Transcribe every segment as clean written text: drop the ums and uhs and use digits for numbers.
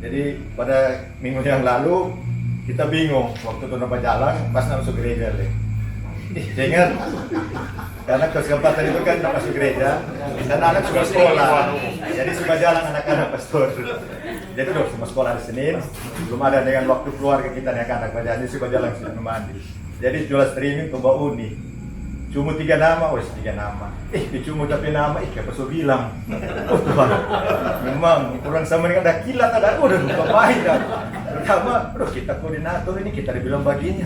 Jadi pada minggu yang lalu kita bingung waktu itu nampak jalan pas masuk gereja deh. Dengar, karena kesempatan itu kan masuk gereja, karena anak suka sekolah, jadi suka jalan anak-anak pastor. Jadi udah semua sekolah hari Senin, belum ada dengan waktu keluarga kita nih anak-anak baca, jadi suka jalan sini mandi. Jadi jual streaming ke Mbak Uni. Cuma 3 nama, wes 3 nama. Cuma tapi nama, kayak pastor bilang. Oh Tuhan, memang kurang sama dengan ada kilat, ada udah ngapain dah. Pertama, aduh kita koordinator ini kita dibilang begini,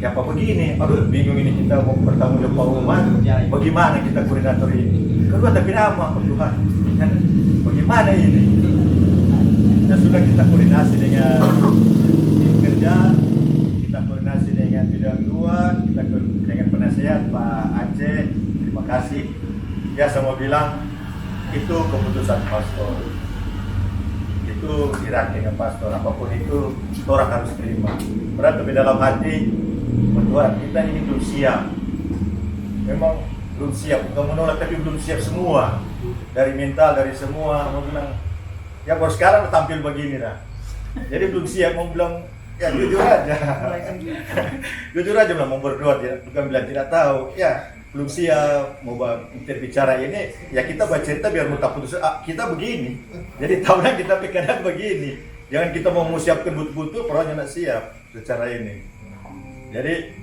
siapa begini, aduh bingung ini kita mau bertanggung jawab umat, bagaimana kita koordinator ini? Kedua tapi nama, oh Tuhan, kan bagaimana ini? Dan sudah kita koordinasi dengan tim kerja, kita koordinasi dengan bidang luar, kita dengan penasihat Pak Aceh, terima kasih. Ya semua bilang itu keputusan pastor. Itu irak dengan pastor, apapun itu orang harus terima. Berarti tapi dalam hati Tuhan kita ini belum siap. Memang belum siap, bukan menolak tapi belum siap semua. Dari mental, dari semua, mau bilang ya baru sekarang tampil begini dah. Jadi belum siap, mau bilang ya jujur aja. Jujur aja bilang mau berdoa, bukan bilang tidak tahu. Ya belum siap mau berbicara ini, ya kita baca cerita biar mudah putus. Kita begini, jadi tahulah kita pikiran begini. Jangan kita mau siapkan butuh-butuh, orangnya nak siap secara ini. Jadi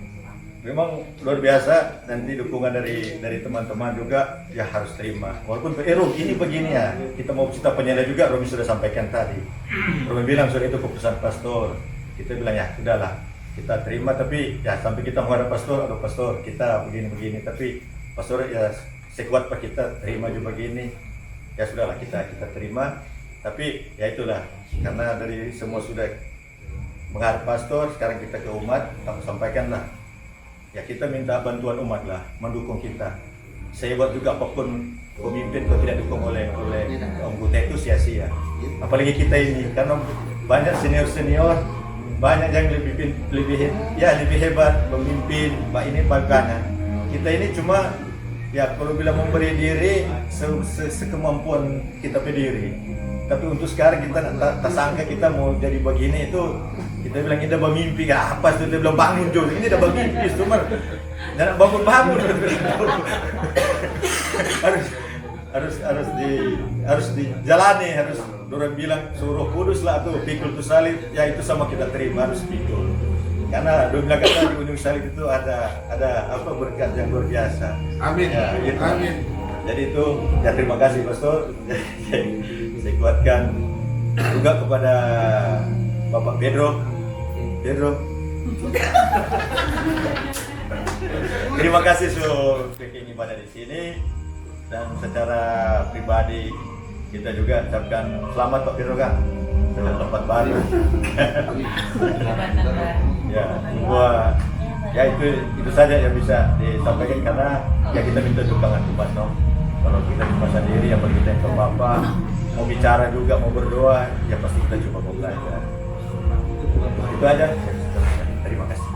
memang luar biasa. Nanti dukungan dari teman-teman juga ya harus terima. Walaupun Rom ini begini ya, kita mau cerita penyela juga. Romi sudah sampaikan tadi. Romi bilang sudah itu keputusan pastor. Kita bilang ya sudahlah. Kita terima, tapi ya sampai kita menghadap pastor, aduh pastor kita begini-begini, tapi pastor ya sekuat pak kita terima juga begini, ya sudahlah kita terima, tapi ya itulah karena dari semua sudah menghadap pastor, sekarang kita ke umat, aku sampaikanlah, ya kita minta bantuan umat lah, mendukung kita. Saya buat juga apapun pemimpin kalau tidak dukung oleh anggota itu sia-sia, apalagi kita ini karena banyak senior banyak yang lebih hebat memimpin Pak ini bagaimana kita ini cuma ya kalau bilang memberi diri sekemampuan kita berdiri, tapi untuk sekarang kita tak sangka kita mau jadi begini itu kita bilang kita bermimpi gak apa itu kita bilang bangun jauh ini udah bermimpi cuma jangan bangun harus dijalani, harus orang bilang suruh kudus lah tuh pikul tuh salib, ya itu sama kita terima harus pikul. Karena dia bilang kata di ujung salib itu ada apa berkat yang luar biasa. Amin. Ya, gitu. Amin. Jadi itu ya terima kasih pastor. Saya kuatkan juga kepada Bapak Pedro. Terima kasih sudah bikin ibadah di sini. Dan secara pribadi kita juga ucapkan selamat Pak Piroga dengan tempat baru. Ya, semua ya itu saja yang bisa disampaikan karena ya kita minta dukungan Tuhan no. Kalau kita cuma sendiri ya kita yang ke Bapak mau bicara juga mau berdoa ya pasti kita coba mau belajar. Itu aja.